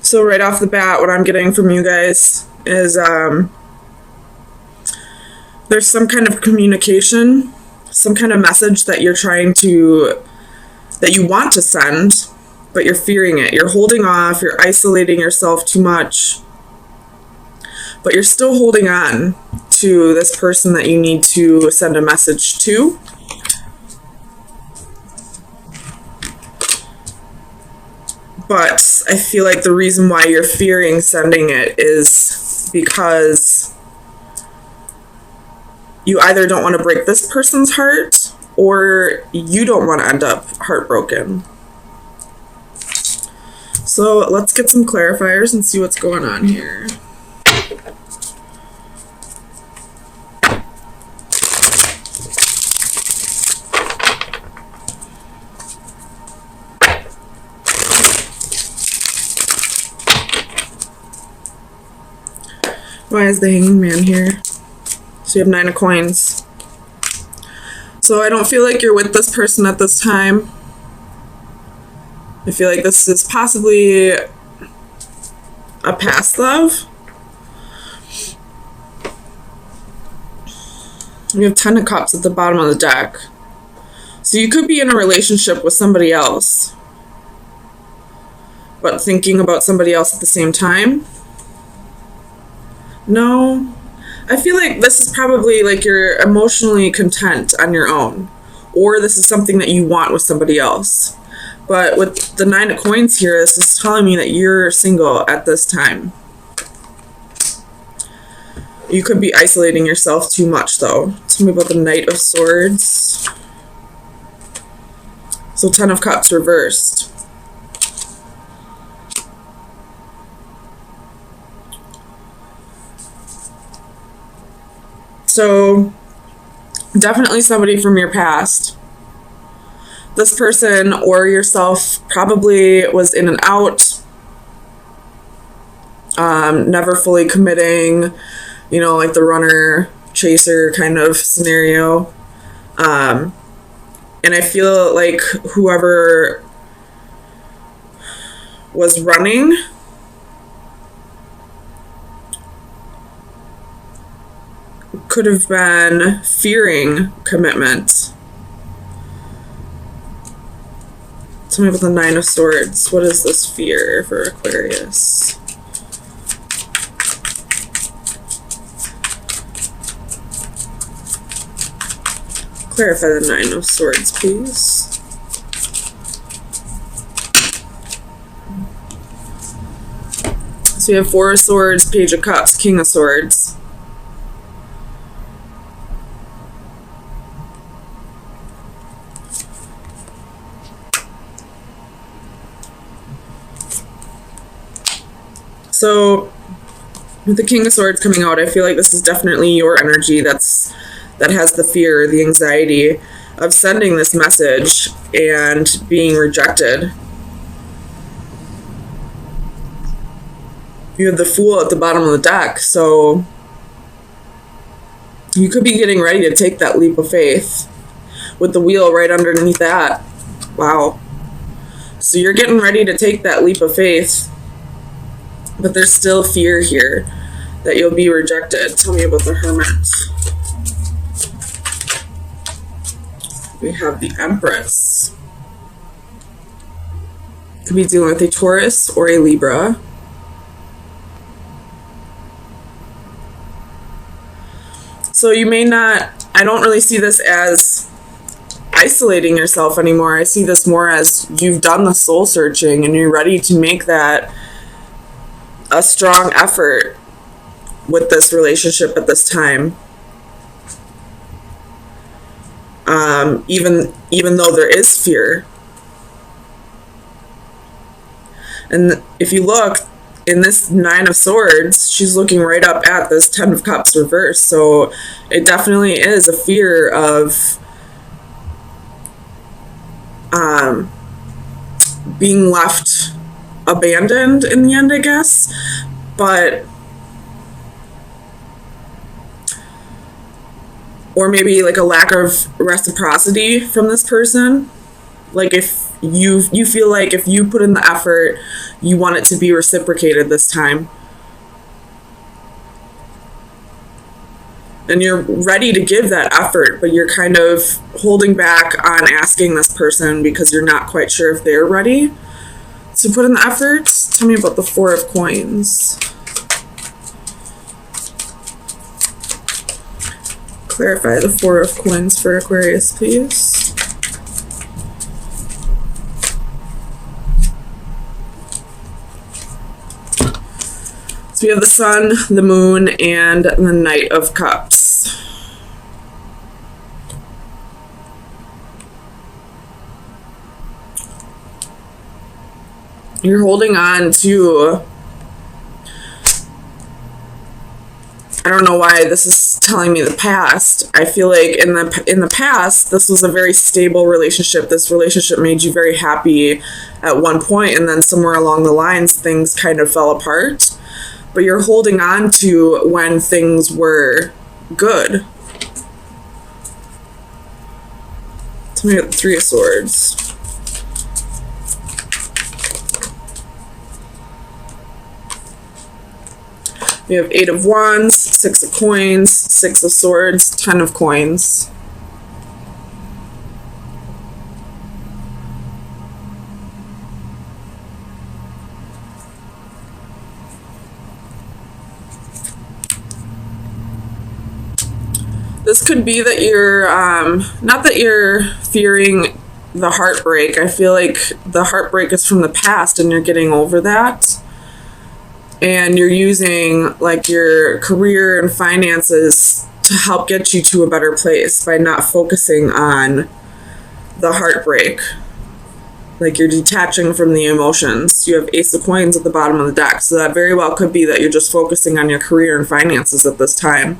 So right off the bat, what I'm getting from you guys is there's some kind of communication, some kind of message that you're that you want to send, but you're fearing it. You're holding off, you're isolating yourself too much, but you're still holding on to this person that you need to send a message to. But I feel like the reason why you're fearing sending it is because you either don't want to break this person's heart or you don't want to end up heartbroken. So let's get some clarifiers and see what's going on here. Why is the Hanged Man here? So you have 9 of coins. So I don't feel like you're with this person at this time. I feel like this is possibly a past love. You have 10 of Cups at the bottom of the deck. So you could be in a relationship with somebody else, but thinking about somebody else at the same time. No, I feel like this is probably like you're emotionally content on your own, or this is something that you want with somebody else. But with the 9 of coins here, this is telling me that you're single at this time. You could be isolating yourself too much, though. Tell me about the Knight of Swords. So 10 of Cups reversed. So definitely somebody from your past. This person or yourself probably was in and out, never fully committing, you know, like the runner chaser kind of scenario. And I feel like whoever was running could have been fearing commitment. Tell me about the 9 of Swords. What is this fear for Aquarius? Clarify the 9 of Swords, please. So we have 4 of Swords, Page of Cups, King of Swords. So with the King of Swords coming out, I feel like this is definitely your energy that has the fear, the anxiety of sending this message and being rejected. You have the Fool at the bottom of the deck, so you could be getting ready to take that leap of faith with the Wheel right underneath that. Wow. So you're getting ready to take that leap of faith, but there's still fear here that you'll be rejected. Tell me about the Hermit. We have the Empress. Could be dealing with a Taurus or a Libra. So you may not, I don't really see this as isolating yourself anymore. I see this more as you've done the soul searching and you're ready to make that a strong effort with this relationship at this time. Even though there is fear. And if you look in this 9 of Swords, she's looking right up at this 10 of Cups reversed. So it definitely is a fear of being left abandoned in the end, I guess. But or maybe like a lack of reciprocity from this person. Like if You feel like if you put in the effort, you want it to be reciprocated this time. And you're ready to give that effort, but you're kind of holding back on asking this person because you're not quite sure if they're ready to put in the effort. Tell me about the Four of Coins. Clarify the Four of Coins for Aquarius, please. So we have the Sun, the Moon, and the Knight of Cups. You're holding on to, I don't know why this is telling me the past. I feel like in the past, this was a very stable relationship. This relationship made you very happy at one point, and then somewhere along the lines, things kind of fell apart. But you're holding on to when things were good. Tell me about the Three of Swords. We have Eight of Wands, Six of Coins, Six of Swords, 10 of Coins. This could be that you're, not that you're fearing the heartbreak. I feel like the heartbreak is from the past and you're getting over that. And you're using like your career and finances to help get you to a better place by not focusing on the heartbreak. Like you're detaching from the emotions. You have Ace of Coins at the bottom of the deck. So that very well could be that you're just focusing on your career and finances at this time.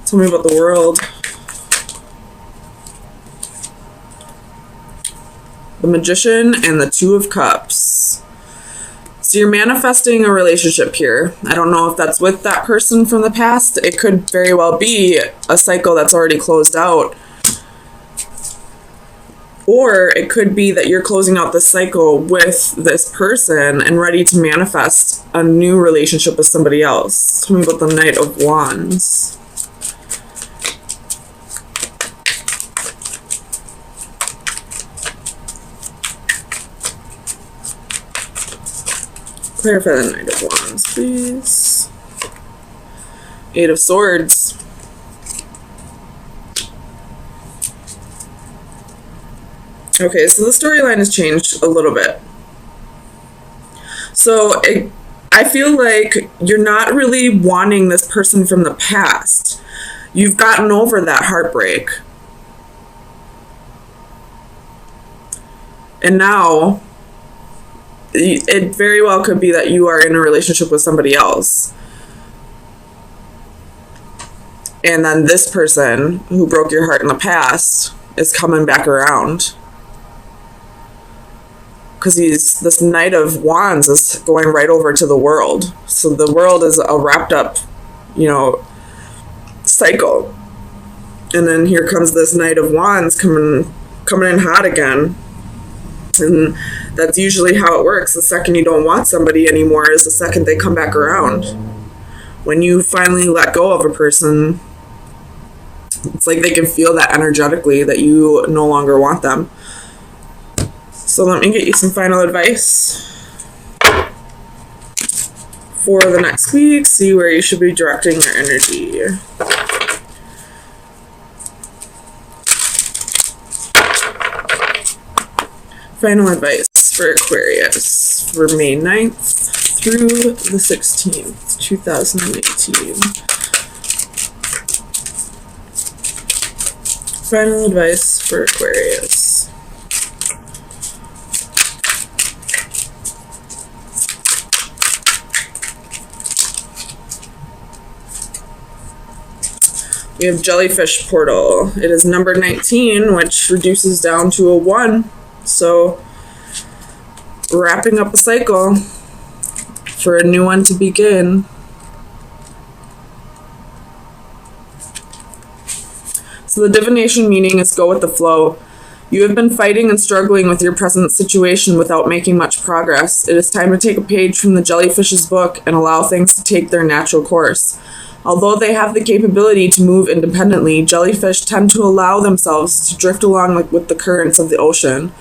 Tell me about the World. The Magician and the Two of Cups. So you're manifesting a relationship here. I don't know if that's with that person from the past. It could very well be a cycle that's already closed out. Or it could be that you're closing out the cycle with this person and ready to manifest a new relationship with somebody else. Tell me about the Knight of Wands. Clarify the Knight of Wands, please. Eight of Swords. Okay, so the storyline has changed a little bit. So I feel like you're not really wanting this person from the past. You've gotten over that heartbreak. And now it very well could be that you are in a relationship with somebody else. And then this person who broke your heart in the past is coming back around. Because this Knight of Wands is going right over to the World. So the World is a wrapped up, cycle. And then here comes this Knight of Wands coming in hot again. And that's usually how it works. The second you don't want somebody anymore is the second they come back around. When you finally let go of a person, it's like they can feel that energetically that you no longer want them. So let me get you some final advice for the next week. See where you should be directing your energy. Final advice for Aquarius for May 9th through the 16th, 2018. Final advice for Aquarius. We have Jellyfish Portal. It is number 19, which reduces down to a 1. So, wrapping up a cycle for a new one to begin. So the divination meaning is go with the flow. You have been fighting and struggling with your present situation without making much progress. It is time to take a page from the jellyfish's book and allow things to take their natural course. Although they have the capability to move independently, jellyfish tend to allow themselves to drift along with the currents of the ocean,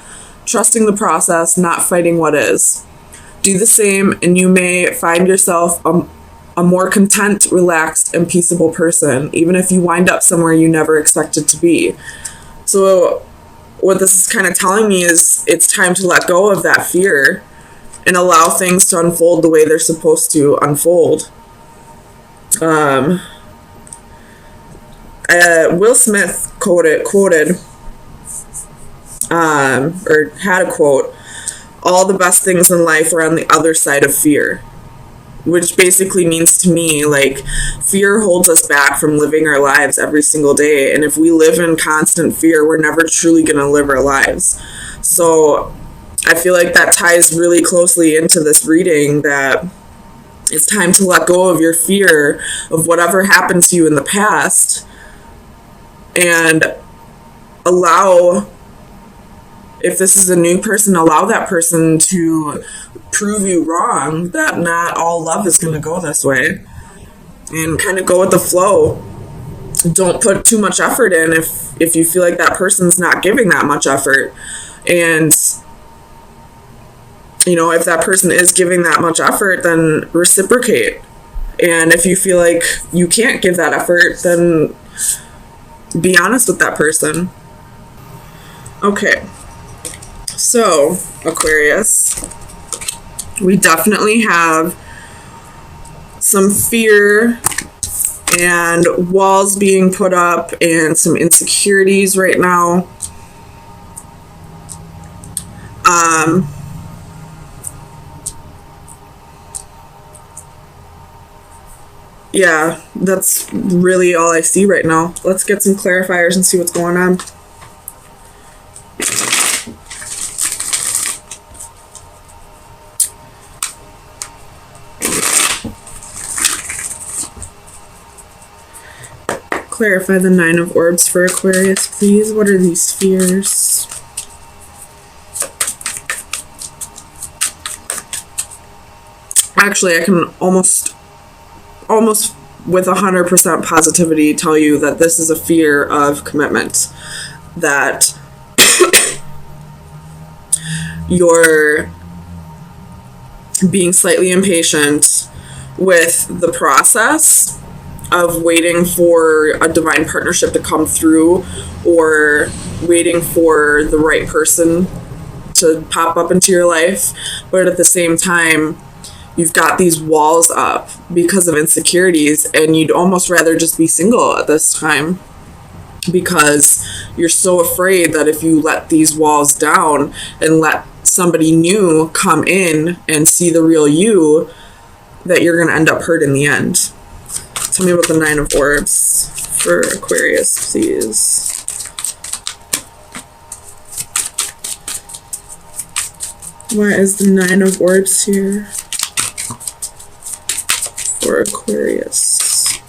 trusting the process, not fighting what is. Do the same, and you may find yourself a more content, relaxed, and peaceable person, even if you wind up somewhere you never expected to be. So what this is kind of telling me is it's time to let go of that fear and allow things to unfold the way they're supposed to unfold. Will Smith quoted or had a quote, "All the best things in life are on the other side of fear," which basically means to me, like, fear holds us back from living our lives every single day. And if we live in constant fear, we're never truly going to live our lives. So I feel like that ties really closely into this reading, that it's time to let go of your fear of whatever happened to you in the past and allow, if this is a new person, allow that person to prove you wrong, that not all love is going to go this way, and kind of go with the flow. Don't put too much effort in if you feel like that person's not giving that much effort. And if that person is giving that much effort, then reciprocate. And if you feel like you can't give that effort, then be honest with that person. Okay, so Aquarius, we definitely have some fear and walls being put up and some insecurities right now. Yeah, that's really all I see right now. Let's get some clarifiers and see what's going on. Clarify the Nine of Orbs for Aquarius, please. What are these fears? Actually, I can almost with 100% positivity tell you that this is a fear of commitment. That you're being slightly impatient with the process of waiting for a divine partnership to come through, or waiting for the right person to pop up into your life. But at the same time, you've got these walls up because of insecurities, and you'd almost rather just be single at this time, because you're so afraid that if you let these walls down and let somebody new come in and see the real you, that you're going to end up hurt in the end. Tell me about the Nine of Orbs for Aquarius, please. Why is the Nine of Orbs here for Aquarius?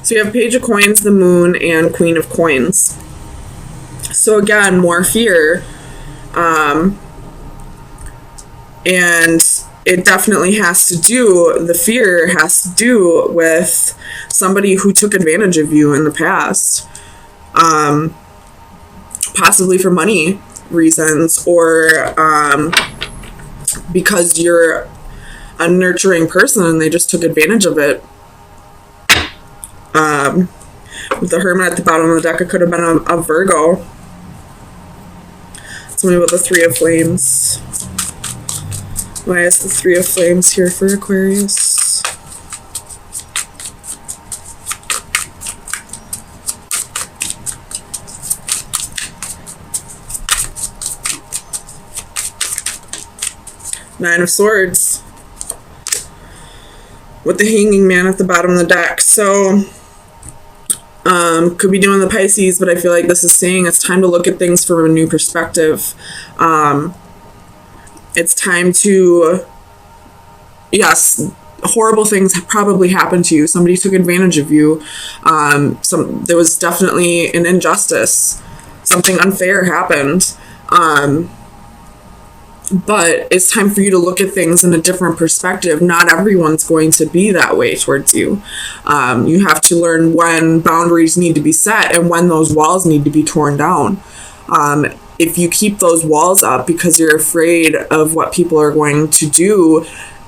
So you have Page of Coins, the Moon, and Queen of Coins. So again, more fear. And it definitely has to do, the fear has to do with somebody who took advantage of you in the past. Possibly for money reasons, or because you're a nurturing person and they just took advantage of it. With the Hermit at the bottom of the deck, it could have been a Virgo. Tell me about the Three of Flames. Why is the Three of Flames here for Aquarius? Nine of Swords. With the Hanging Man at the bottom of the deck. So, could be doing the Pisces, but I feel like this is saying it's time to look at things from a new perspective. It's time to yes, horrible things probably happened to you. Somebody took advantage of you. There was definitely an injustice. Something unfair happened. But it's time for you to look at things in a different perspective. Not everyone's going to be that way towards you. You have to learn when boundaries need to be set and when those walls need to be torn down. If you keep those walls up because you're afraid of what people are going to do,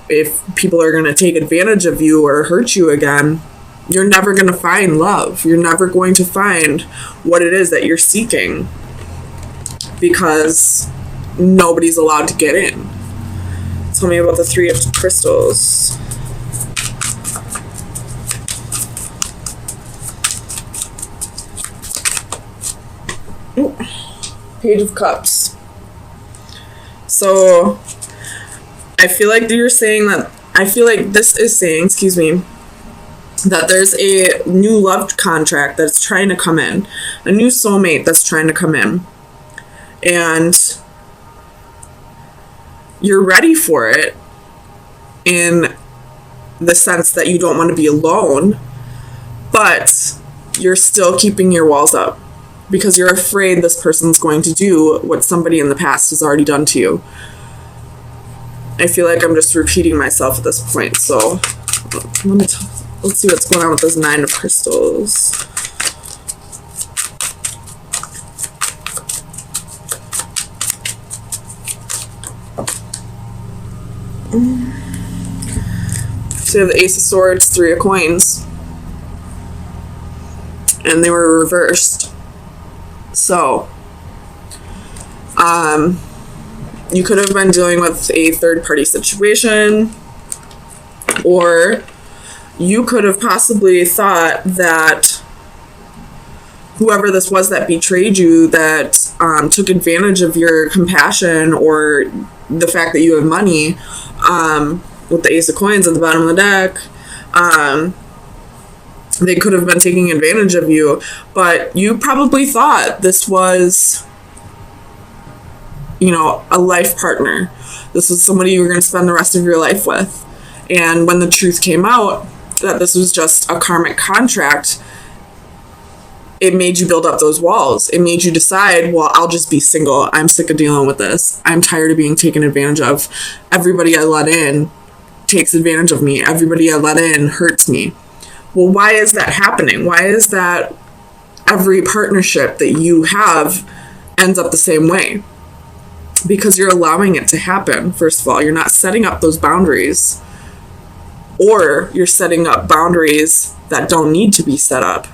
if people are going to take advantage of you or hurt you again, you're never going to find love. You're never going to find what it is that you're seeking, because nobody's allowed to get in. Tell me about the Three of Crystals. Ooh. Page of Cups. So I feel like this is saying, that there's a new love contract that's trying to come in, a new soulmate that's trying to come in, and you're ready for it in the sense that you don't want to be alone, but you're still keeping your walls up because you're afraid this person's going to do what somebody in the past has already done to you. I feel like I'm just repeating myself at this point, so let's see what's going on with this Nine of Crystals. So you have the Ace of Swords, Three of Coins, and they were reversed. So, you could have been dealing with a third-party situation, or you could have possibly thought that whoever this was that betrayed you, that took advantage of your compassion or the fact that you have money, with the Ace of Coins at the bottom of the deck, they could have been taking advantage of you, but you probably thought this was, a life partner. This was somebody you were going to spend the rest of your life with. And when the truth came out that this was just a karmic contract, it made you build up those walls. It made you decide, well, I'll just be single. I'm sick of dealing with this. I'm tired of being taken advantage of. Everybody I let in takes advantage of me. Everybody I let in hurts me. Well, why is that happening? Why is that every partnership that you have ends up the same way? Because you're allowing it to happen. First of all, you're not setting up those boundaries, or you're setting up boundaries that don't need to be set up.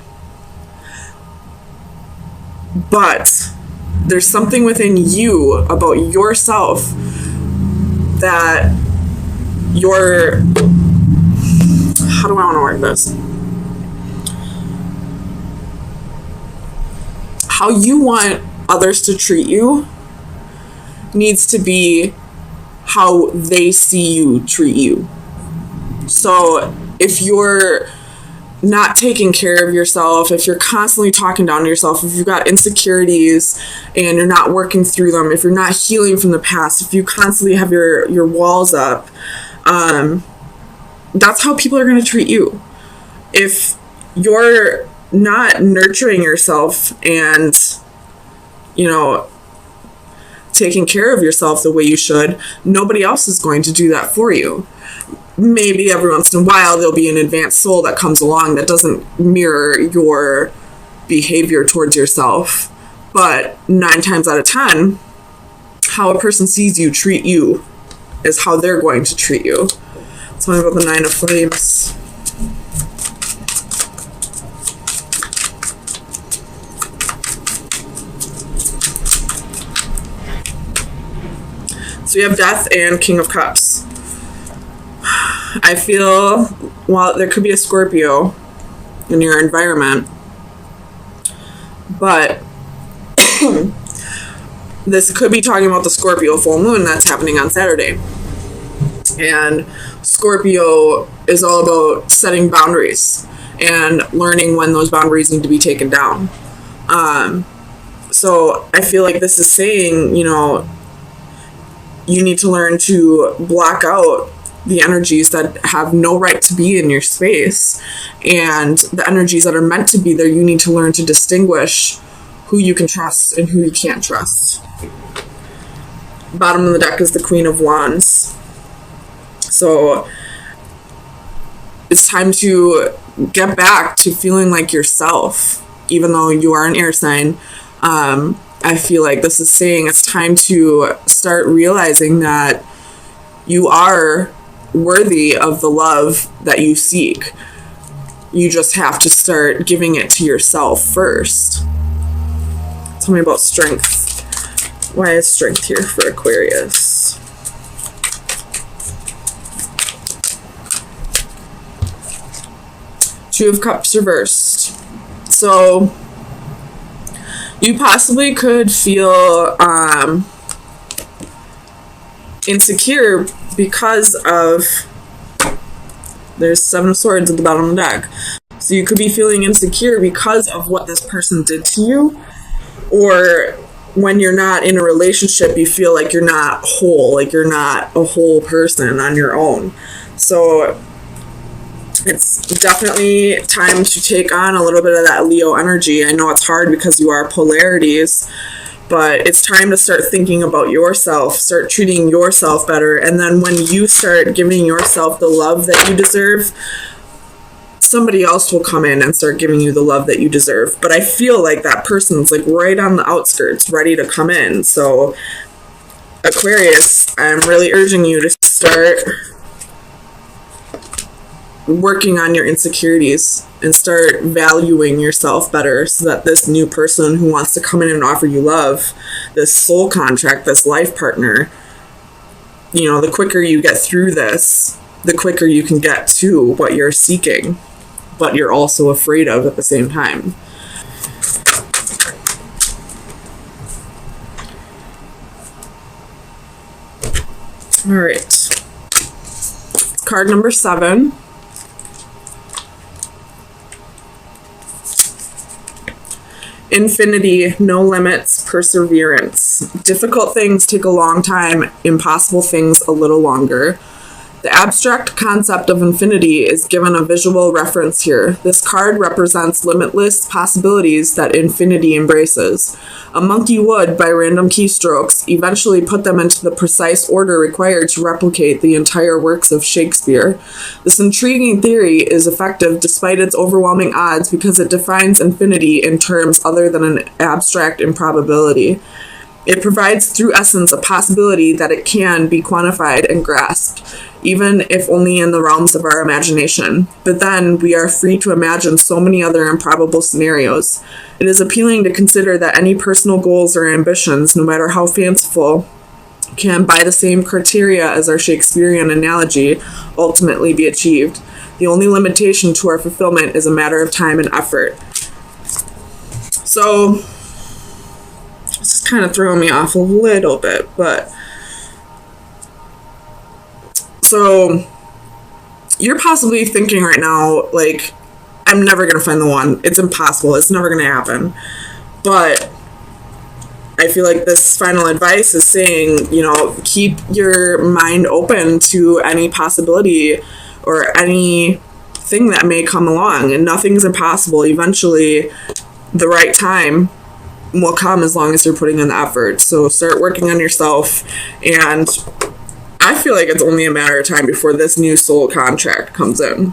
But there's something within you about yourself that you're, how do I want to word this? How you want others to treat you needs to be how they see you treat you. So if you're not taking care of yourself, if you're constantly talking down to yourself, if you've got insecurities and you're not working through them, if you're not healing from the past, if you constantly have your walls up, that's how people are going to treat you. If you're not nurturing yourself and, taking care of yourself the way you should, nobody else is going to do that for you. Maybe every once in a while there'll be an advanced soul that comes along that doesn't mirror your behavior towards yourself. But 9 times out of 10, how a person sees you treat you is how they're going to treat you. Tell me about the Nine of Flames. So you have Death and King of Cups. I feel, well, there could be a Scorpio in your environment, but this could be talking about the Scorpio full moon that's happening on Saturday. And Scorpio is all about setting boundaries and learning when those boundaries need to be taken down. So I feel like this is saying, you need to learn to block out the energies that have no right to be in your space, and the energies that are meant to be there. You need to learn to distinguish who you can trust and who you can't trust. Bottom of the deck is the Queen of Wands. So it's time to get back to feeling like yourself, even though you are an air sign. I feel like this is saying it's time to start realizing that you are worthy of the love that you seek. You just have to start giving it to yourself first. Tell me about strength. Why is strength here for Aquarius? Two of Cups reversed. So you possibly could feel insecure because of, there's Seven of Swords at the bottom of the deck. So you could be feeling insecure because of what this person did to you, or when you're not in a relationship, you feel like you're not whole, like you're not a whole person on your own. So it's definitely time to take on a little bit of that Leo energy. I know it's hard because you are polarities, but it's time to start thinking about yourself, start treating yourself better. And then when you start giving yourself the love that you deserve, somebody else will come in and start giving you the love that you deserve. But I feel like that person's like right on the outskirts, ready to come in. So Aquarius, I'm really urging you to start working on your insecurities and start valuing yourself better, so that this new person who wants to come in and offer you love, this soul contract, this life partner, you know, the quicker you get through this, the quicker you can get to what you're seeking, but you're also afraid of at the same time. All right. Card number 7. Infinity, no limits, perseverance. Difficult things take a long time, impossible things a little longer. The abstract concept of infinity is given a visual reference here. This card represents limitless possibilities that infinity embraces. A monkey would, by random keystrokes, eventually put them into the precise order required to replicate the entire works of Shakespeare. This intriguing theory is effective despite its overwhelming odds because it defines infinity in terms other than an abstract improbability. It provides through essence a possibility that it can be quantified and grasped, even if only in the realms of our imagination. But then we are free to imagine so many other improbable scenarios. It is appealing to consider that any personal goals or ambitions, no matter how fanciful, can, by the same criteria as our Shakespearean analogy, ultimately be achieved. The only limitation to our fulfillment is a matter of time and effort. So this is kind of throwing me off a little bit, but so you're possibly thinking right now, like, I'm never going to find the one. It's impossible. It's never going to happen. But I feel like this final advice is saying, you know, keep your mind open to any possibility or anything that may come along, and nothing's impossible. Eventually, the right time will come as long as you're putting in the effort. So start working on yourself, and I feel like it's only a matter of time before this new soul contract comes in.